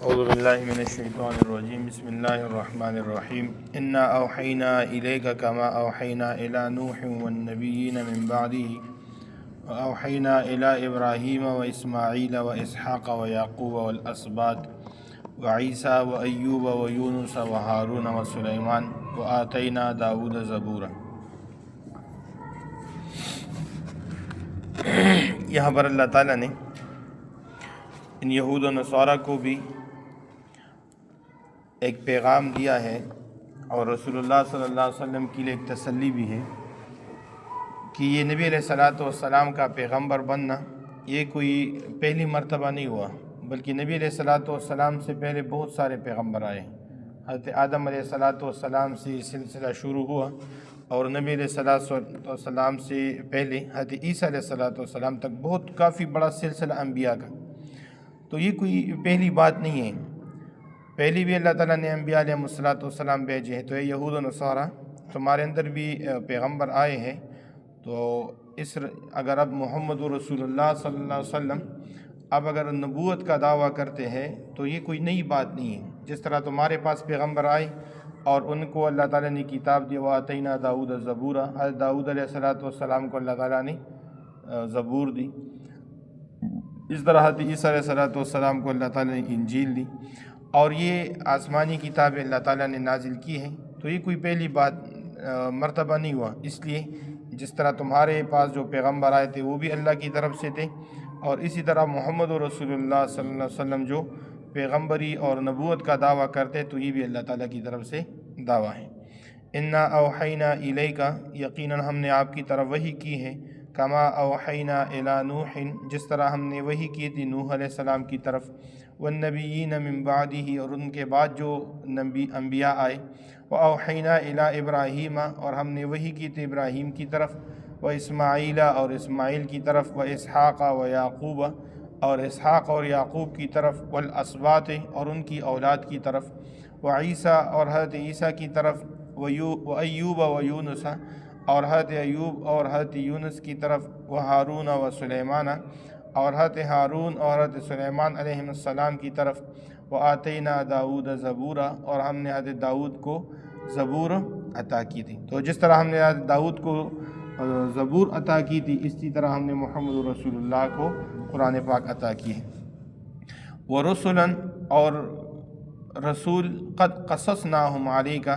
اعوذ باللہ من الشیطان الرجیم بسم اللہ الرحمن الرحیم انا اوحینا الیک کما اوحینا الی نوح والنبیین من بعده واوحینا الی ابراہیم واسماعیل واسحاق ویعقوب والاسباط وعیسیٰ وایوب ویونس وہارون وسلیمان وآتینا داود زبورا۔ یہاں پر اللہ تعالیٰ نے ان یہود و نصارہ کو بھی ایک پیغام دیا ہے، اور رسول اللہ صلی اللہ علیہ وسلم کے لیے ایک تسلی بھی ہے کہ یہ نبی علیہ الصلوۃ والسلام کا پیغمبر بننا یہ کوئی پہلی مرتبہ نہیں ہوا، بلکہ نبی علیہ الصلوۃ والسلام سے پہلے بہت سارے پیغمبر آئے۔ حضرت آدم علیہ الصلوۃ والسلام سے یہ سلسلہ شروع ہوا، اور نبی علیہ الصلوۃ والسلام سے پہلے حضرت عیسیٰ علیہ الصلوۃ والسلام تک بہت کافی بڑا سلسلہ انبیاء کا۔ تو یہ کوئی پہلی بات نہیں ہے، پہلی بھی اللہ تعالیٰ نے انبیاء علیہ السلام بھیجے ہیں۔ تو یہ یہود و نصارہ تمہارے اندر بھی پیغمبر آئے ہیں، تو اگر اب محمد رسول اللہ صلی اللہ علیہ وسلم اب اگر نبوت کا دعویٰ کرتے ہیں تو یہ کوئی نئی بات نہیں ہے۔ جس طرح تمہارے پاس پیغمبر آئے اور ان کو اللہ تعالیٰ نے کتاب دی، وَآتَيْنَا دَاوُودَ زَبُورًا، حضرت داؤد علیہ السلام کو اللہ تعالیٰ نے زبور دی، اس طرح حضرت عیسیٰ علیہ السلام کو اللہ تعالیٰ نے انجیل دی، اور یہ آسمانی کتابیں اللہ تعالیٰ نے نازل کی ہیں۔ تو یہ کوئی پہلی بات مرتبہ نہیں ہوا، اس لیے جس طرح تمہارے پاس جو پیغمبر آئے تھے وہ بھی اللہ کی طرف سے تھے، اور اسی طرح محمد رسول اللہ صلی اللہ علیہ وسلم جو پیغمبری اور نبوت کا دعویٰ کرتے تو یہ بھی اللہ تعالیٰ کی طرف سے دعویٰ ہے۔ انا اوحینا الیک، یقیناً ہم نے آپ کی طرف وحی کی ہے، کما اوحینا الی نوح، جس طرح ہم نے وحی کی تھی نوح علیہ السلام کی طرف، والنبیین من بعدہ، اور ان کے بعد جو انبیاء آئے، واوحینا الی ابراہیم، اور ہم نے وحی کی تھی ابراہیم کی طرف، واسماعیل، اور اسماعیل کی طرف، واسحاق ویعقوب، اور اسحاق اور یعقوب کی طرف، والاسباط، اور ان کی اولاد کی طرف، وعیسیٰ، اور حضرت عیسیٰ کی طرف، وایوب ویونس، اور حضرت ایوب اور حضرت یونس کی طرف، وہارون وسلیمان، اور حضرت ہارون اور حضرت سلیمان علیہ السلام کی طرف، وآتینا داود زبورا، اور ہم نے حضرت داؤد کو زبور عطا کی تھی۔ تو جس طرح ہم نے حضرت داؤد کو زبور عطا کی تھی، اسی طرح ہم نے محمد رسول اللہ کو قرآن پاک عطا کی ہے۔ ورسلا، اور رسول، قد قصصناہم علیک،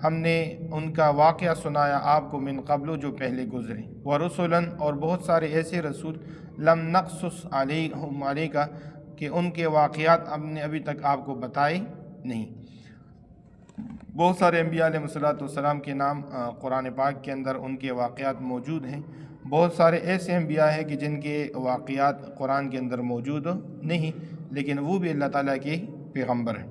ہم نے ان کا واقعہ سنایا آپ کو، من قبل، جو پہلے گزرے، ورسلا، اور بہت سارے ایسے رسول، لم نقصص علیہم علیک، کہ ان کے واقعات ہم نے ابھی تک آپ کو بتائے نہیں۔ بہت سارے انبیاء علیہ السلام کے نام قرآن پاک کے اندر ان کے واقعات موجود ہیں، بہت سارے ایسے انبیاء ہیں کہ جن کے واقعات قرآن کے اندر موجود نہیں، لیکن وہ بھی اللہ تعالیٰ کے پیغمبر ہیں۔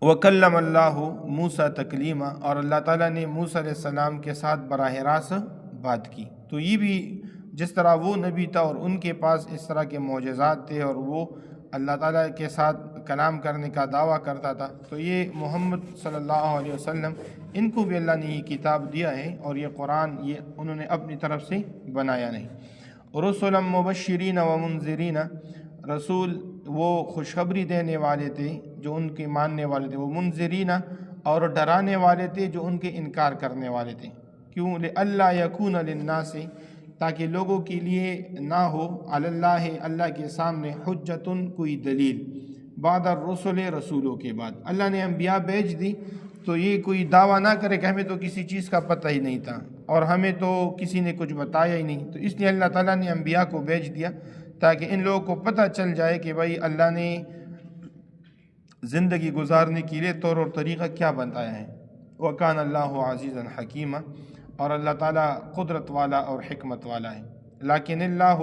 وَكَلَّمَ اللَّهُ مُوسَىٰ تَكْلِيمًا، اور اللہ تعالیٰ نے موسیٰ علیہ السلام کے ساتھ براہ راست بات کی۔ تو یہ بھی جس طرح وہ نبی تھا اور ان کے پاس اس طرح کے معجزات تھے اور وہ اللہ تعالیٰ کے ساتھ کلام کرنے کا دعویٰ کرتا تھا، تو یہ محمد صلی اللہ علیہ وسلم، ان کو بھی اللہ نے یہ کتاب دیا ہے، اور یہ قرآن یہ انہوں نے اپنی طرف سے بنایا نہیں۔ رسلا مبشرین ومنذرین، رسول وہ خوشخبری دینے والے تھے جو ان کے ماننے والے تھے، وہ منذرین، اور ڈرانے والے تھے جو ان کے انکار کرنے والے تھے۔ کیوں؟ لئلا یکون للناس، تاکہ لوگوں کے لیے نہ ہو، علی اللہ، اللہ کے سامنے، حجتن، کوئی دلیل، بعد الرسل، رسولوں کے بعد۔ اللہ نے انبیاء بھیج دی تو یہ کوئی دعویٰ نہ کرے کہ ہمیں تو کسی چیز کا پتہ ہی نہیں تھا اور ہمیں تو کسی نے کچھ بتایا ہی نہیں۔ تو اس لیے اللہ تعالیٰ نے انبیاء کو بھیج دیا تاکہ ان لوگوں کو پتہ چل جائے کہ بھائی اللہ نے زندگی گزارنے کے لیے طور اور طریقہ کیا بتایا ہے۔ وَكَانَ اللَّهُ عَزِيزًا حَكِيمًا، اور اللہ تعالیٰ قدرت والا اور حکمت والا ہے۔ لیکن اللہ،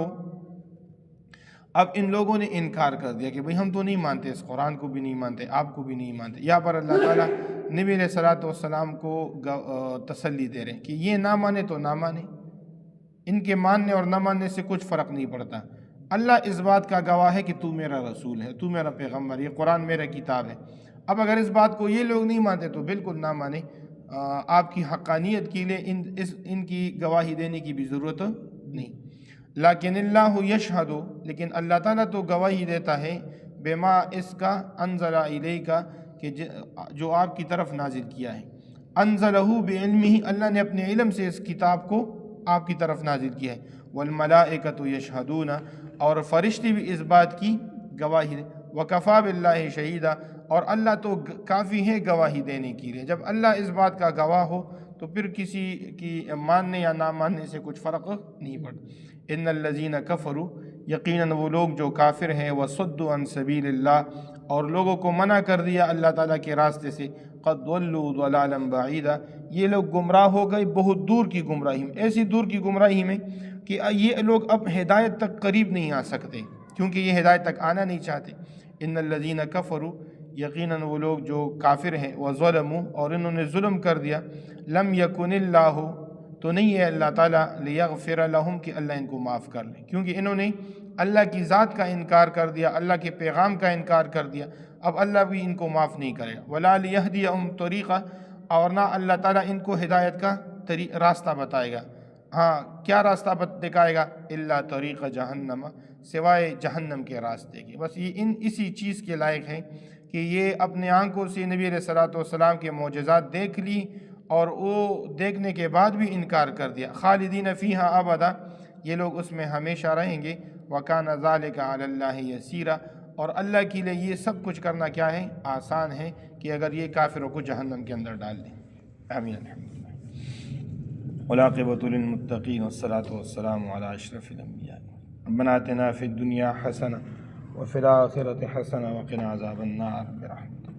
اب ان لوگوں نے انکار کر دیا کہ بھئی ہم تو نہیں مانتے، اس قرآن کو بھی نہیں مانتے، آپ کو بھی نہیں مانتے۔ یہاں پر اللہ تعالیٰ نبی علیہ الصلوۃ والسلام کو تسلی دے رہے ہیں کہ یہ نہ مانے تو نہ مانے، ان کے ماننے اور نہ ماننے سے کچھ فرق نہیں پڑتا۔ اللہ اس بات کا گواہ ہے کہ تو میرا رسول ہے، تو میرا پیغمبر، یہ قرآن میرا کتاب ہے۔ اب اگر اس بات کو یہ لوگ نہیں مانتے تو بالکل نہ مانے، آپ کی حقانیت کے لیے ان کی گواہی دینے کی بھی ضرورت نہیں۔ لیکن اللہ یشہد، لیکن اللہ تعالیٰ تو گواہی دیتا ہے بما اس کا انزل الیکا کہ جو آپ کی طرف نازل کیا ہے، انزلہ بعلمہ اللہ نے اپنے علم سے اس کتاب کو آپ کی طرف نازل کیا ہے، والملائکۃ یشہدون اور فرشتے بھی اس بات کی گواہی دیں، وکفیٰ باللہ شہیدا اور اللہ تو کافی ہے گواہی دینے کے لیے۔ جب اللہ اس بات کا گواہ ہو تو پھر کسی کی ماننے یا نہ ماننے سے کچھ فرق نہیں پڑتا۔ ان الذین کفروا یقیناً وہ لوگ جو کافر ہیں، وصدوا عن سبیل اللہ اور لوگوں کو منع کر دیا اللہ تعالیٰ کے راستے سے، قد ضلوا ضلالا بعیدا یہ لوگ گمراہ ہو گئے بہت دور کی گمراہی میں، ایسی دور کی گمراہی میں کہ یہ لوگ اب ہدایت تک قریب نہیں آ سکتے کیونکہ یہ ہدایت تک آنا نہیں چاہتے۔ ان الذین کفروا یقیناً وہ لوگ جو کافر ہیں، وظلموا اور انہوں نے ظلم کر دیا، لم یکن اللہ تو نہیں ہے اللہ تعالیٰ لیغفر لہم کہ اللہ ان کو معاف کر لے، کیونکہ انہوں نے اللہ کی ذات کا انکار کر دیا، اللہ کے پیغام کا انکار کر دیا، اب اللہ بھی ان کو معاف نہیں کرے گا۔ ولا لیہدیہم طریقہ اور نہ اللہ تعالیٰ ان کو ہدایت کا راستہ بتائے گا۔ ہاں کیا راستہ دکھائے گا؟ الا طریق جہنم سوائے جہنم کے راستے کے۔ بس یہ اسی چیز کے لائق ہیں کہ یہ اپنے آنکھوں سے نبی علیہ الصلوۃ والسلام کے معجزات دیکھ لی اور وہ دیکھنے کے بعد بھی انکار کر دیا۔ خالدین فیہا ابدا یہ لوگ اس میں ہمیشہ رہیں گے۔ وکان ذلک علی اللہ یسیرا اور اللہ کے لیے یہ سب کچھ کرنا کیا ہے؟ آسان ہے کہ اگر یہ کافروں کو جہنم کے اندر ڈال دیں۔ آمین الحمدللہ والعاقبۃ للمتقین والصلاۃ والسلام علی اشرف الانبیاء ربنا آتنا فی الدنیا حسنہ وفی الآخرۃ حسنہ وقنا عذاب النار برحمتک۔